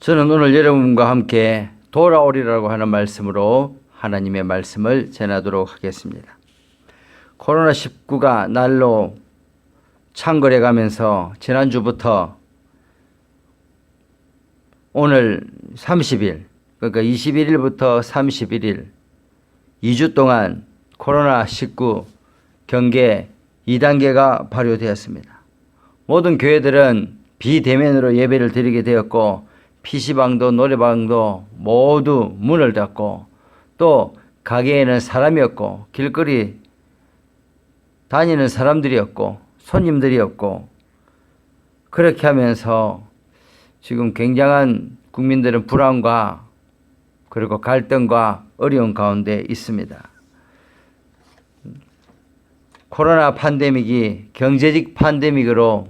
저는 오늘 여러분과 함께 돌아오리라고 하는 말씀으로 하나님의 말씀을 전하도록 하겠습니다. 코로나19가 날로 창궐해 가면서 지난주부터 오늘 30일, 그러니까 21일부터 31일 2주 동안 코로나19 경계 2단계가 발효되었습니다. 모든 교회들은 비대면으로 예배를 드리게 되었고 PC방도 노래방도 모두 문을 닫고 또 가게에는 사람이 없고 길거리 다니는 사람들이 없고 손님들이 없고 그렇게 하면서 지금 굉장한 국민들은 불안과 그리고 갈등과 어려운 가운데 있습니다. 코로나 팬데믹이 경제적 팬데믹으로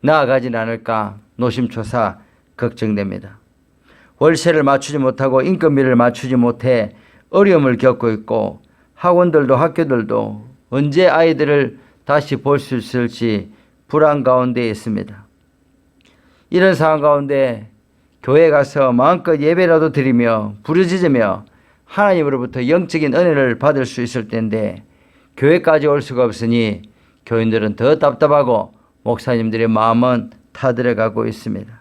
나아가진 않을까 노심초사 걱정됩니다. 월세를 맞추지 못하고 인건비를 맞추지 못해 어려움을 겪고 있고 학원들도 학교들도 언제 아이들을 다시 볼 수 있을지 불안 가운데 있습니다. 이런 상황 가운데 교회 가서 마음껏 예배라도 드리며 부르짖으며 하나님으로부터 영적인 은혜를 받을 수 있을 텐데 교회까지 올 수가 없으니 교인들은 더 답답하고 목사님들의 마음은 타들어가고 있습니다.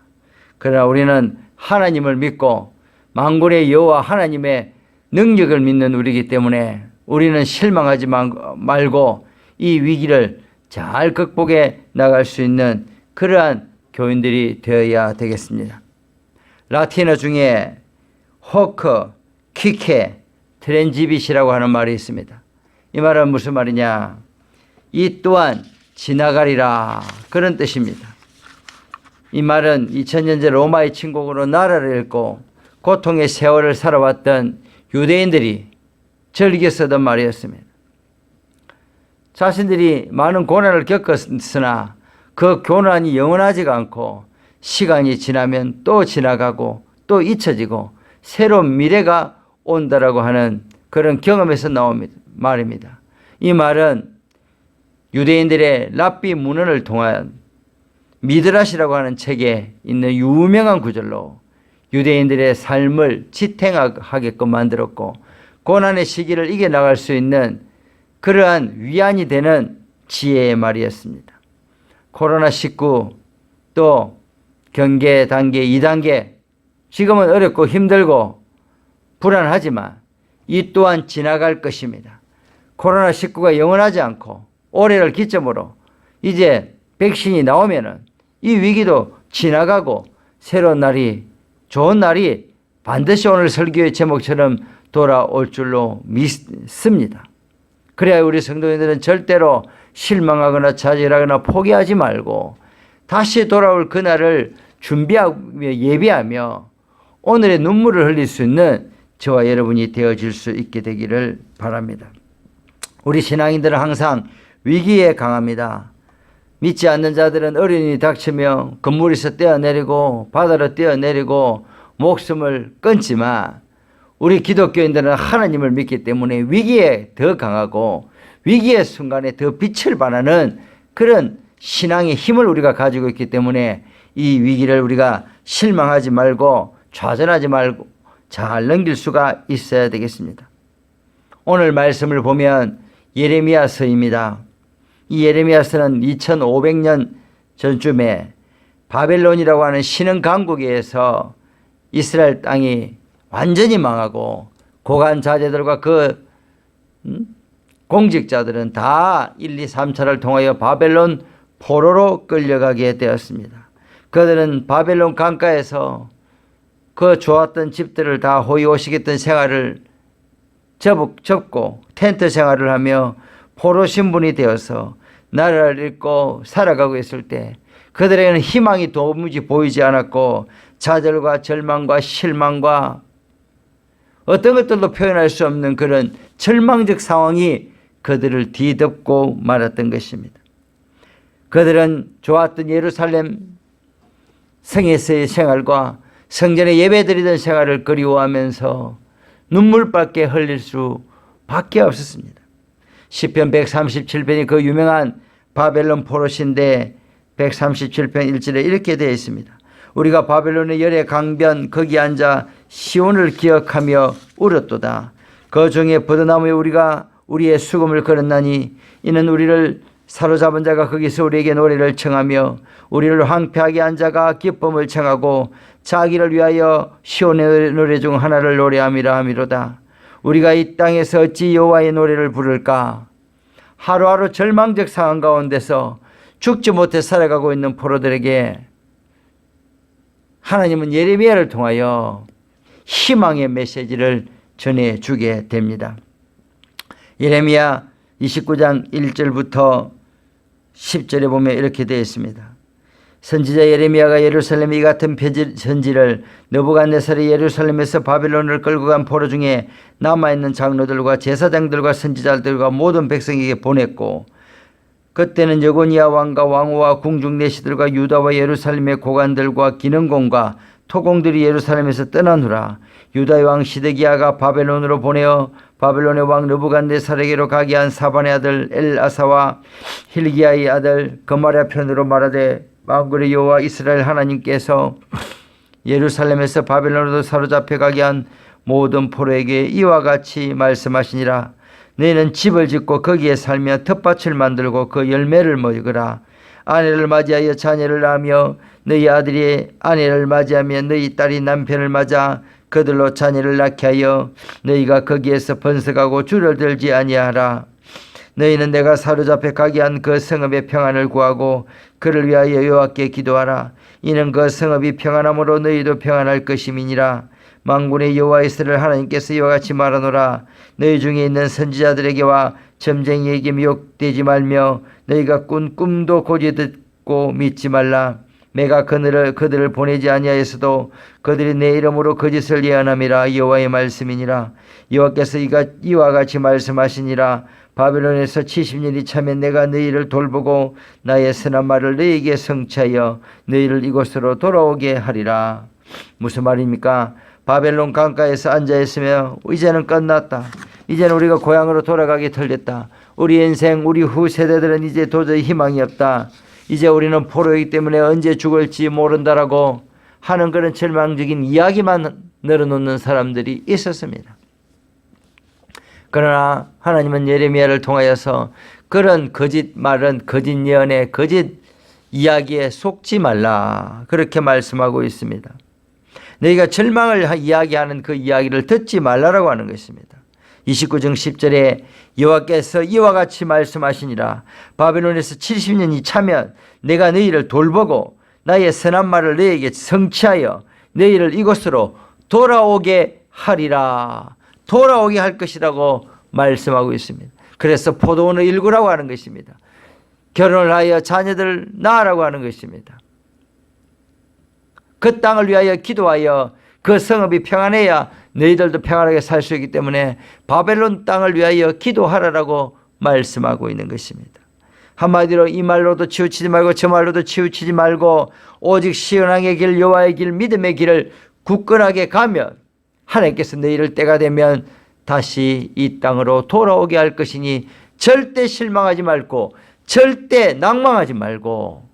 그러나 우리는 하나님을 믿고 만군의 여호와 하나님의 능력을 믿는 우리이기 때문에 우리는 실망하지 말고 이 위기를 잘 극복해 나갈 수 있는 그러한 교인들이 되어야 되겠습니다. 라틴어 중에 호크, 퀴케, 트랜지빗이라고 하는 말이 있습니다. 이 말은 무슨 말이냐? 이 또한 지나가리라, 그런 뜻입니다. 이 말은 2000년 전 로마의 침공으로 나라를 잃고 고통의 세월을 살아왔던 유대인들이 즐겨 쓰던 말이었습니다. 자신들이 많은 고난을 겪었으나 그 고난이 영원하지가 않고 시간이 지나면 또 지나가고 또 잊혀지고 새로운 미래가 온다라고 하는 그런 경험에서 나온 말입니다. 이 말은 유대인들의 랍비 문헌을 통한 미드라시라고 하는 책에 있는 유명한 구절로 유대인들의 삶을 지탱하게끔 만들었고 고난의 시기를 이겨나갈 수 있는 그러한 위안이 되는 지혜의 말이었습니다. 코로나19 또 경계 단계 2단계 지금은 어렵고 힘들고 불안하지만 이 또한 지나갈 것입니다. 코로나19가 영원하지 않고 올해를 기점으로 이제 백신이 나오면은 이 위기도 지나가고 새로운 날이 좋은 날이 반드시 오늘 설교의 제목처럼 돌아올 줄로 믿습니다. 그래야 우리 성도님들은 절대로 실망하거나 좌절하거나 포기하지 말고 다시 돌아올 그날을 준비하며 예비하며 오늘의 눈물을 흘릴 수 있는 저와 여러분이 되어질 수 있게 되기를 바랍니다. 우리 신앙인들은 항상 위기에 강합니다. 믿지 않는 자들은 어려움이 닥치며 건물에서 뛰어내리고 바다로 뛰어내리고 목숨을 끊지만 우리 기독교인들은 하나님을 믿기 때문에 위기에 더 강하고 위기의 순간에 더 빛을 발하는 그런 신앙의 힘을 우리가 가지고 있기 때문에 이 위기를 우리가 실망하지 말고 좌절하지 말고 잘 넘길 수가 있어야 되겠습니다. 오늘 말씀을 보면 예레미야서입니다. 이 예레미야서는 2500년 전쯤에 바벨론이라고 하는 신흥 강국에서 이스라엘 땅이 완전히 망하고 고관 자제들과 그 공직자들은 다 1, 2, 3차를 통하여 바벨론 포로로 끌려가게 되었습니다. 그들은 바벨론 강가에서 그 좋았던 집들을 다 호의호식했던 생활을 접고 텐트 생활을 하며 포로 신분이 되어서 나라를 잃고 살아가고 있을 때 그들에게는 희망이 도무지 보이지 않았고 좌절과 절망과 실망과 어떤 것들도 표현할 수 없는 그런 절망적 상황이 그들을 뒤덮고 말았던 것입니다. 그들은 좋았던 예루살렘 성에서의 생활과 성전에 예배드리던 생활을 그리워하면서 눈물밖에 흘릴 수밖에 없었습니다. 시편 137편이 그 유명한 바벨론 포로시인데 137편 1절에 이렇게 되어 있습니다. 우리가 바벨론의 열의 강변 거기 앉아 시온을 기억하며 울었도다. 그 중에 버드나무에 우리가 우리의 수금을 걸었나니 이는 우리를 사로잡은 자가 거기서 우리에게 노래를 청하며 우리를 황폐하게 한 자가 기쁨을 청하고 자기를 위하여 시온의 노래 중 하나를 노래함이라 하미로다. 우리가 이 땅에서 어찌 여호와의 노래를 부를까? 하루하루 절망적 상황 가운데서 죽지 못해 살아가고 있는 포로들에게 하나님은 예레미야를 통하여 희망의 메시지를 전해주게 됩니다. 예레미야 29장 1절부터 10절에 보면 이렇게 되어 있습니다. 선지자 예레미야가 예루살렘에 이 같은 편지를 느부갓네살이 예루살렘에서 바벨론을 끌고 간 포로 중에 남아있는 장로들과 제사장들과 선지자들과 모든 백성에게 보냈고, 그때는 여고니아 왕과 왕후와 궁중 내시들과 유다와 예루살렘의 고관들과 기능공과 토공들이 예루살렘에서 떠난 후라 유다의 왕 시드기야가 바벨론으로 보내어 바벨론의 왕 느부갓네살에게로 가게 한 사반의 아들 엘아사와 힐기야의 아들 거마랴 편으로 말하되, 만군의 여호와 이스라엘 하나님께서 예루살렘에서 바벨론으로 사로잡혀 가게 한 모든 포로에게 이와 같이 말씀하시니라. 너희는 집을 짓고 거기에 살며 텃밭을 만들고 그 열매를 먹으라. 아내를 맞이하여 자녀를 낳으며 너희 아들이 아내를 맞이하며 너희 딸이 남편을 맞아 그들로 자녀를 낳게 하여 너희가 거기에서 번성하고 줄을 들지 아니하라. 너희는 내가 사로잡혀 가게 한 그 성읍의 평안을 구하고 그를 위하여 여호와께 기도하라. 이는 그 성읍이 평안함으로 너희도 평안할 것임이니라. 만군의 여호와 이스라엘 하나님께서 이와 같이 말하노라. 너희 중에 있는 선지자들에게와 점쟁이에게 미혹되지 말며 너희가 꾼 꿈도 고지 듣고 믿지 말라. 내가 그들을 보내지 아니하였어도 그들이 내 이름으로 거짓을 예언함이라. 여호와의 말씀이니라. 여호와께서 이와 같이 말씀하시니라. 바벨론에서 70년이 차면 내가 너희를 돌보고 나의 선한 말을 너희에게 성취하여 너희를 이곳으로 돌아오게 하리라. 무슨 말입니까? 바벨론 강가에서 앉아있으며 이제는 끝났다. 이제는 우리가 고향으로 돌아가기 틀렸다. 우리 인생, 우리 후 세대들은 이제 도저히 희망이 없다. 이제 우리는 포로이기 때문에 언제 죽을지 모른다라고 하는 그런 절망적인 이야기만 늘어놓는 사람들이 있었습니다. 그러나 하나님은 예레미야를 통하여서 그런 거짓 말은 거짓 예언에 거짓 이야기에 속지 말라 그렇게 말씀하고 있습니다. 너희가 절망을 이야기하는 그 이야기를 듣지 말라라고 하는 것입니다. 29장 10절에 여호와께서 이와 같이 말씀하시니라. 바벨론에서 70년이 차면 내가 너희를 돌보고 나의 선한 말을 너희에게 성취하여 너희를 이곳으로 돌아오게 하리라. 돌아오게 할 것이라고 말씀하고 있습니다. 그래서 포도원을 일구라고 하는 것입니다. 결혼을 하여 자녀들을 낳으라고 하는 것입니다. 그 땅을 위하여 기도하여 그 성읍이 평안해야 너희들도 평안하게 살 수 있기 때문에 바벨론 땅을 위하여 기도하라고 말씀하고 있는 것입니다. 한마디로 이 말로도 치우치지 말고 저 말로도 치우치지 말고 오직 시온왕의 길, 여호와의 길, 믿음의 길을 굳건하게 가면 하나님께서 너희를 때가 되면 다시 이 땅으로 돌아오게 할 것이니 절대 실망하지 말고 절대 낭망하지 말고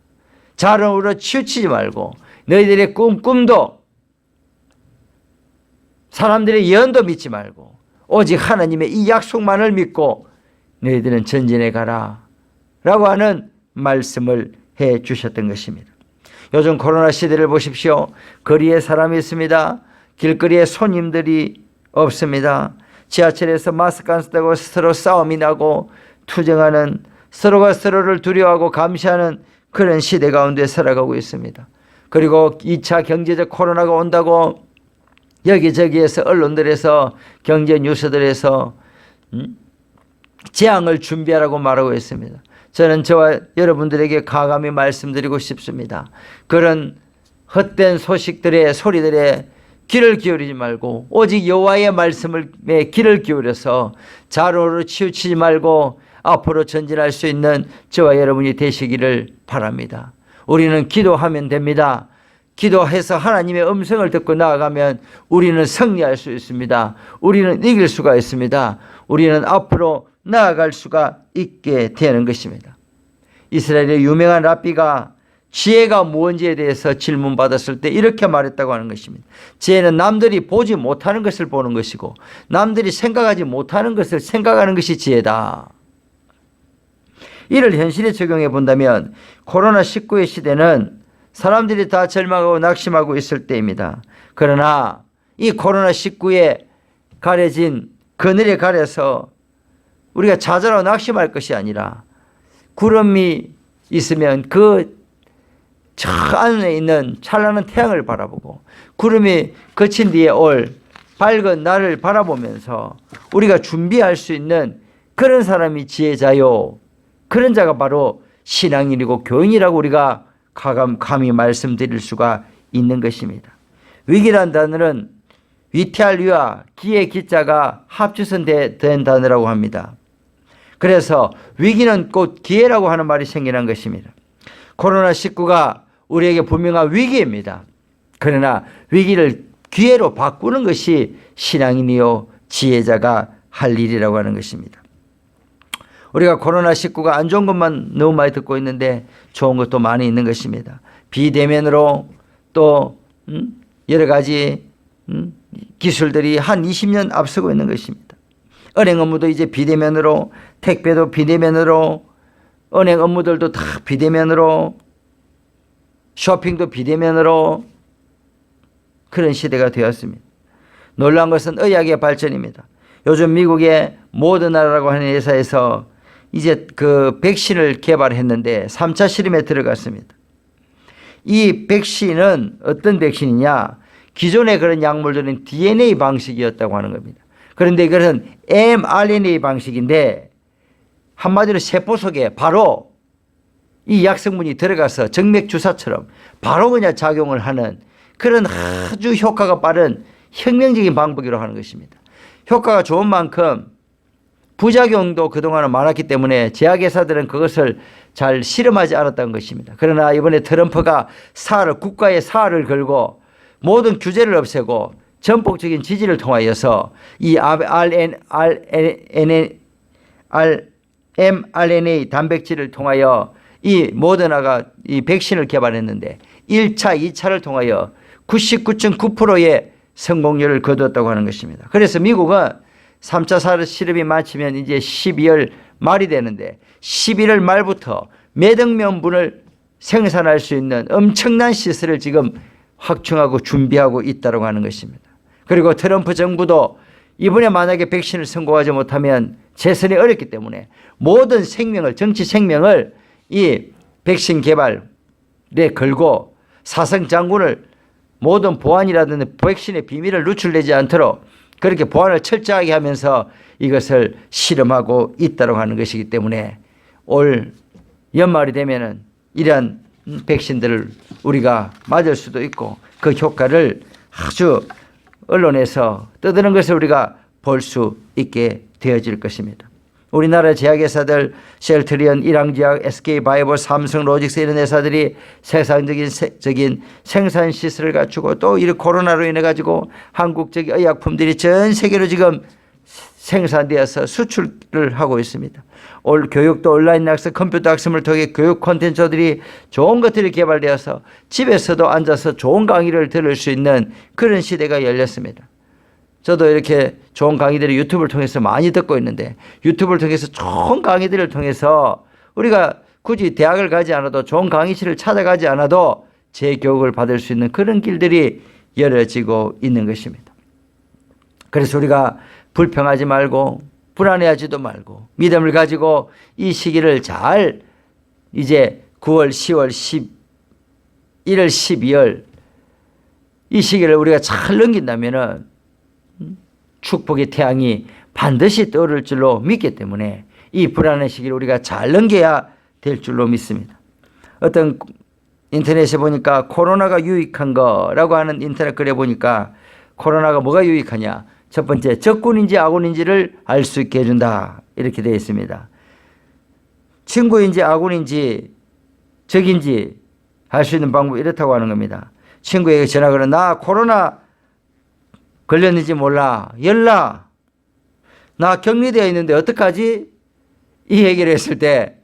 자랑으로 치우치지 말고 너희들의 꿈도 사람들의 예언도 믿지 말고 오직 하나님의 이 약속만을 믿고 너희들은 전진해 가라 라고 하는 말씀을 해 주셨던 것입니다. 요즘 코로나 시대를 보십시오. 거리에 사람이 있습니다. 길거리에 손님들이 없습니다. 지하철에서 마스크 안 쓰고 서로 싸움이 나고 투정하는, 서로가 서로를 두려워하고 감시하는 그런 시대 가운데 살아가고 있습니다. 그리고 2차 경제적 코로나가 온다고 여기저기에서 언론들에서 경제 뉴스들에서 재앙을 준비하라고 말하고 있습니다. 저는 저와 여러분들에게 과감히 말씀드리고 싶습니다. 그런 헛된 소식들의 소리들에 귀를 기울이지 말고 오직 여호와의 말씀에 귀를 기울여서 자로로 치우치지 말고 앞으로 전진할 수 있는 저와 여러분이 되시기를 바랍니다. 우리는 기도하면 됩니다. 기도해서 하나님의 음성을 듣고 나아가면 우리는 승리할 수 있습니다. 우리는 이길 수가 있습니다. 우리는 앞으로 나아갈 수가 있게 되는 것입니다. 이스라엘의 유명한 랍비가 지혜가 무엇인지에 대해서 질문받았을 때 이렇게 말했다고 하는 것입니다. 지혜는 남들이 보지 못하는 것을 보는 것이고 남들이 생각하지 못하는 것을 생각하는 것이 지혜다. 이를 현실에 적용해 본다면 코로나19의 시대는 사람들이 다 절망하고 낙심하고 있을 때입니다. 그러나 이 코로나19에 가려진 그늘에 가려서 우리가 좌절하고 낙심할 것이 아니라 구름이 있으면 그 저 안에 있는 찬란한 태양을 바라보고 구름이 그친 뒤에 올 밝은 날을 바라보면서 우리가 준비할 수 있는 그런 사람이 지혜자요. 그런 자가 바로 신앙인이고 교인이라고 우리가 감히 말씀드릴 수가 있는 것입니다. 위기란 단어는 위태할 위와 기의 기자가 합쳐서 된 단어라고 합니다. 그래서 위기는 곧 기회라고 하는 말이 생겨난 것입니다. 코로나19가 우리에게 분명한 위기입니다. 그러나 위기를 기회로 바꾸는 것이 신앙인이요 지혜자가 할 일이라고 하는 것입니다. 우리가 코로나19가 안 좋은 것만 너무 많이 듣고 있는데 좋은 것도 많이 있는 것입니다. 비대면으로 또 여러 가지 기술들이 한 20년 앞서고 있는 것입니다. 은행 업무도 이제 비대면으로, 택배도 비대면으로, 은행 업무들도 다 비대면으로, 쇼핑도 비대면으로, 그런 시대가 되었습니다. 놀라운 것은 의학의 발전입니다. 요즘 미국의 모더나라고 하는 회사에서 이제 그 백신을 개발했는데 3차 실험에 들어갔습니다. 이 백신은 어떤 백신이냐? 기존의 그런 약물들은 DNA 방식이었다고 하는 겁니다. 그런데 이것은 mRNA 방식인데 한마디로 세포 속에 바로 이 약성분이 들어가서 정맥 주사처럼 바로 그냥 작용을 하는 그런 아주 효과가 빠른 혁명적인 방법이라고 하는 것입니다. 효과가 좋은 만큼 부작용도 그동안은 많았기 때문에 제약회사들은 그것을 잘 실험하지 않았던 것입니다. 그러나 이번에 트럼프가 국가의 사활을 걸고 모든 규제를 없애고 전폭적인 지지를 통하여서 이 mRNA 단백질을 통하여 이 모더나가 이 백신을 개발했는데 1차, 2차를 통하여 99.9%의 성공률을 거두었다고 하는 것입니다. 그래서 미국은 3차 실험이 마치면 이제 12월 말이 되는데 11월 말부터 몇억 명분을 생산할 수 있는 엄청난 시설을 지금 확충하고 준비하고 있다고 하는 것입니다. 그리고 트럼프 정부도 이번에 만약에 백신을 성공하지 못하면 재선이 어렵기 때문에 모든 생명을, 정치 생명을 이 백신 개발에 걸고 사성 장군을 모든 보안이라든지 백신의 비밀을 누출되지 않도록 그렇게 보안을 철저하게 하면서 이것을 실험하고 있다고 하는 것이기 때문에 올 연말이 되면은 이러한 백신들을 우리가 맞을 수도 있고 그 효과를 아주 언론에서 떠드는 것을 우리가 볼 수 있게 되어질 것입니다. 우리나라 제약회사들 셀트리온, 일양제약, SK바이오, 삼성, 로직스 이런 회사들이 세상적인 생산시설을 갖추고 또 이 코로나로 인해 가지고 한국적 의약품들이 전 세계로 지금 생산되어서 수출을 하고 있습니다. 교육도 온라인 학습, 컴퓨터 학습을 통해 교육 콘텐츠들이 좋은 것들이 개발되어서 집에서도 앉아서 좋은 강의를 들을 수 있는 그런 시대가 열렸습니다. 저도 이렇게 좋은 강의들을 유튜브를 통해서 많이 듣고 있는데 유튜브를 통해서 좋은 강의들을 통해서 우리가 굳이 대학을 가지 않아도 좋은 강의실을 찾아가지 않아도 재교육을 받을 수 있는 그런 길들이 열어지고 있는 것입니다. 그래서 우리가 불평하지 말고 불안해하지도 말고 믿음을 가지고 이 시기를 잘 이제 9월, 10월, 11월, 12월 이 시기를 우리가 잘 넘긴다면은 축복의 태양이 반드시 떠오를 줄로 믿기 때문에 이 불안한 시기를 우리가 잘 넘겨야 될 줄로 믿습니다. 어떤 인터넷에 보니까 코로나가 유익한 거라고 하는 인터넷 글에 보니까 코로나가 뭐가 유익하냐? 첫 번째, 적군인지 아군인지를 알 수 있게 해준다. 이렇게 되어 있습니다. 친구인지 아군인지 적인지 알 수 있는 방법이 이렇다고 하는 겁니다. 친구에게 전화 걸어 나 코로나 걸렸는지 몰라. 연락. 나 격리되어 있는데 어떡하지? 이 얘기를 했을 때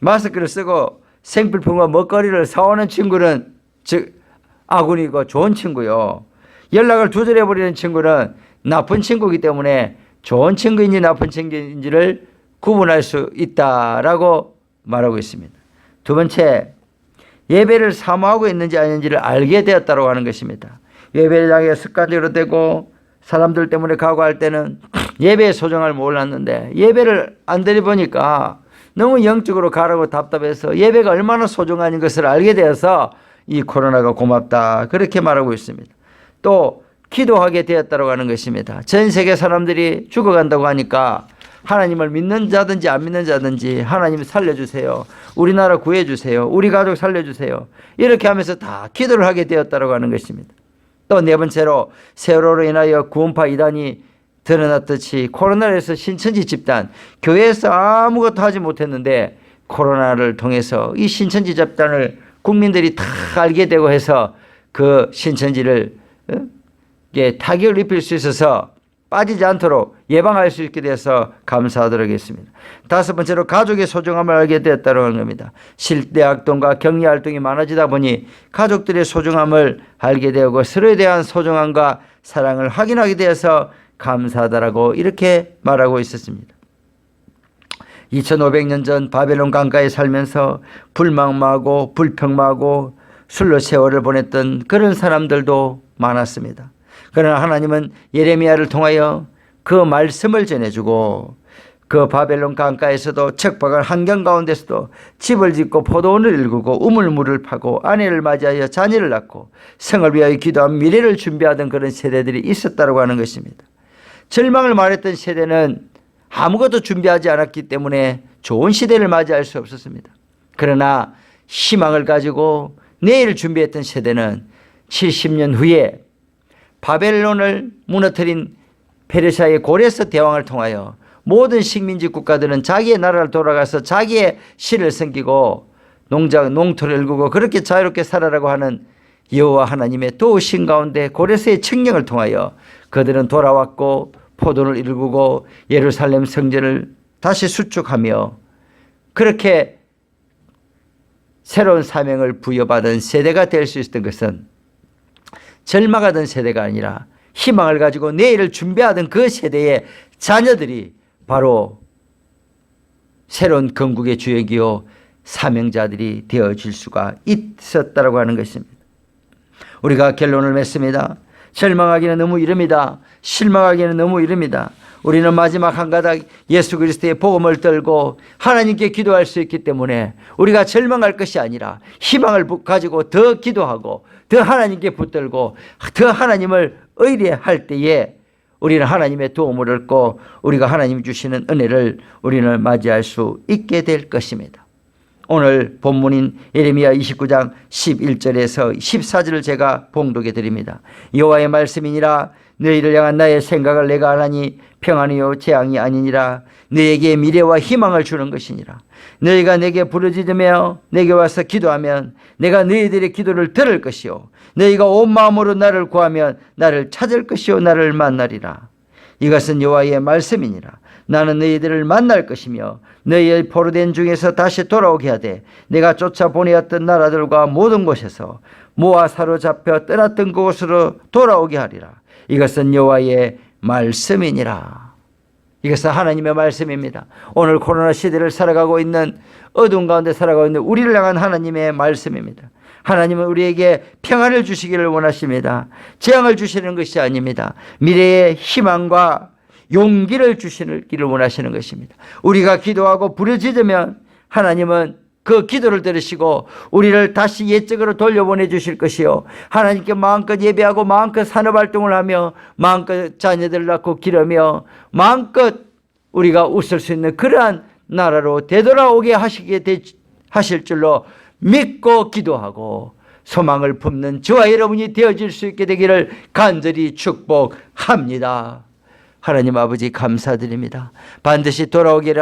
마스크를 쓰고 생필품과 먹거리를 사오는 친구는 즉 아군이고 좋은 친구요. 연락을 두절해버리는 친구는 나쁜 친구이기 때문에 좋은 친구인지 나쁜 친구인지를 구분할 수 있다라고 말하고 있습니다. 두 번째, 예배를 사모하고 있는지 아닌지를 알게 되었다고 하는 것입니다. 예배장에 습관적으로 되고 사람들 때문에 가고 할 때는 예배의 소중함을 몰랐는데 예배를 안 드려보니까 너무 영적으로 가라고 답답해서 예배가 얼마나 소중한 것을 알게 되어서 이 코로나가 고맙다 그렇게 말하고 있습니다. 또 기도하게 되었다고 하는 것입니다. 전 세계 사람들이 죽어간다고 하니까 하나님을 믿는 자든지 안 믿는 자든지 하나님 살려주세요. 우리나라 구해주세요. 우리 가족 살려주세요. 이렇게 하면서 다 기도를 하게 되었다고 하는 것입니다. 또 네 번째로 세월호로 인하여 구원파 이단이 드러났듯이 코로나로 해서 신천지 집단, 교회에서 아무것도 하지 못했는데 코로나를 통해서 이 신천지 집단을 국민들이 다 알게 되고 해서 그 신천지를 타격을 입힐 수 있어서 빠지지 않도록 예방할 수 있게 돼서 감사하도록 하겠습니다. 다섯 번째로 가족의 소중함을 알게 되었다고 하는 겁니다. 실내활동과 격려활동이 많아지다 보니 가족들의 소중함을 알게 되고 서로에 대한 소중함과 사랑을 확인하게 되어서 감사하다라고 이렇게 말하고 있었습니다. 2500년 전 바벨론 강가에 살면서 불망마하고 불평마하고 술로 세월을 보냈던 그런 사람들도 많았습니다. 그러나 하나님은 예레미야를 통하여 그 말씀을 전해주고 그 바벨론 강가에서도 척박한 환경 가운데서도 집을 짓고 포도원을 일구고 우물물을 파고 아내를 맞이하여 자녀를 낳고 성을 위하여 기도한 미래를 준비하던 그런 세대들이 있었다고 하는 것입니다. 절망을 말했던 세대는 아무것도 준비하지 않았기 때문에 좋은 시대를 맞이할 수 없었습니다. 그러나 희망을 가지고 내일을 준비했던 세대는 70년 후에 바벨론을 무너뜨린 페르시아의 고레스 대왕을 통하여 모든 식민지 국가들은 자기의 나라를 돌아가서 자기의 신을 섬기고 농토를 일구고 그렇게 자유롭게 살아라고 하는 여호와 하나님의 도우신 가운데 고레스의 칙령을 통하여 그들은 돌아왔고 포도를 일구고 예루살렘 성전을 다시 수축하며 그렇게 새로운 사명을 부여받은 세대가 될 수 있었던 것은 절망하던 세대가 아니라 희망을 가지고 내일을 준비하던 그 세대의 자녀들이 바로 새로운 건국의 주역이요 사명자들이 되어질 수가 있었다고 하는 것입니다. 우리가 결론을 맺습니다. 절망하기는 너무 이릅니다. 실망하기는 너무 이릅니다. 우리는 마지막 한 가닥 예수 그리스도의 복음을 들고 하나님께 기도할 수 있기 때문에 우리가 절망할 것이 아니라 희망을 가지고 더 기도하고 더 하나님께 붙들고 더 하나님을 의뢰할 때에 우리는 하나님의 도움을 얻고 우리가 하나님 주시는 은혜를 우리는 맞이할 수 있게 될 것입니다. 오늘 본문인 예레미야 29장 11절에서 14절을 제가 봉독해 드립니다. 여호와의 말씀이니라 너희를 향한 나의 생각을 내가 아나니 평안이요 재앙이 아니니라 너희에게 미래와 희망을 주는 것이니라. 너희가 내게 부르짖으며 내게 와서 기도하면 내가 너희들의 기도를 들을 것이요 너희가 온 마음으로 나를 구하면 나를 찾을 것이요 나를 만나리라. 이것은 여호와의 말씀이니라. 나는 너희들을 만날 것이며 너희의 포로된 중에서 다시 돌아오게 하되 내가 쫓아 보내었던 나라들과 모든 곳에서 모아 사로잡혀 떠났던 곳으로 돌아오게 하리라. 이것은 여호와의 말씀이니라. 이것은 하나님의 말씀입니다. 오늘 코로나 시대를 살아가고 있는 어두운 가운데 살아가고 있는 우리를 향한 하나님의 말씀입니다. 하나님은 우리에게 평안을 주시기를 원하십니다. 재앙을 주시는 것이 아닙니다. 미래의 희망과 용기를 주시기를 원하시는 것입니다. 우리가 기도하고 부르짖으면 하나님은 그 기도를 들으시고 우리를 다시 옛적으로 돌려보내 주실 것이요 하나님께 마음껏 예배하고 마음껏 산업활동을 하며 마음껏 자녀들을 낳고 기르며 마음껏 우리가 웃을 수 있는 그러한 나라로 되돌아오게 하실 줄로 믿고 기도하고 소망을 품는 저와 여러분이 되어질 수 있게 되기를 간절히 축복합니다. 하나님 아버지 감사드립니다. 반드시 돌아오게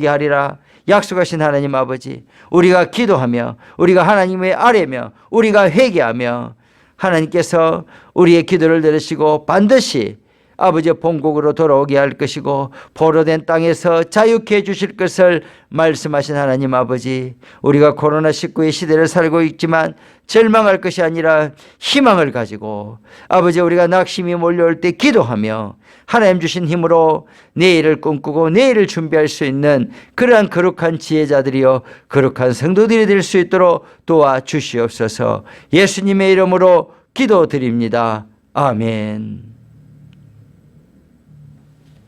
하리라 약속하신 하나님 아버지, 우리가 기도하며 우리가 하나님의 아뢰며 우리가 회개하며 하나님께서 우리의 기도를 들으시고 반드시 아버지의 본국으로 돌아오게 할 것이고 포로된 땅에서 자유케 해주실 것을 말씀하신 하나님 아버지, 우리가 코로나19의 시대를 살고 있지만 절망할 것이 아니라 희망을 가지고 아버지, 우리가 낙심이 몰려올 때 기도하며 하나님 주신 힘으로 내일을 꿈꾸고 내일을 준비할 수 있는 그러한 거룩한 지혜자들이여 거룩한 성도들이 될 수 있도록 도와주시옵소서. 예수님의 이름으로 기도드립니다. 아멘.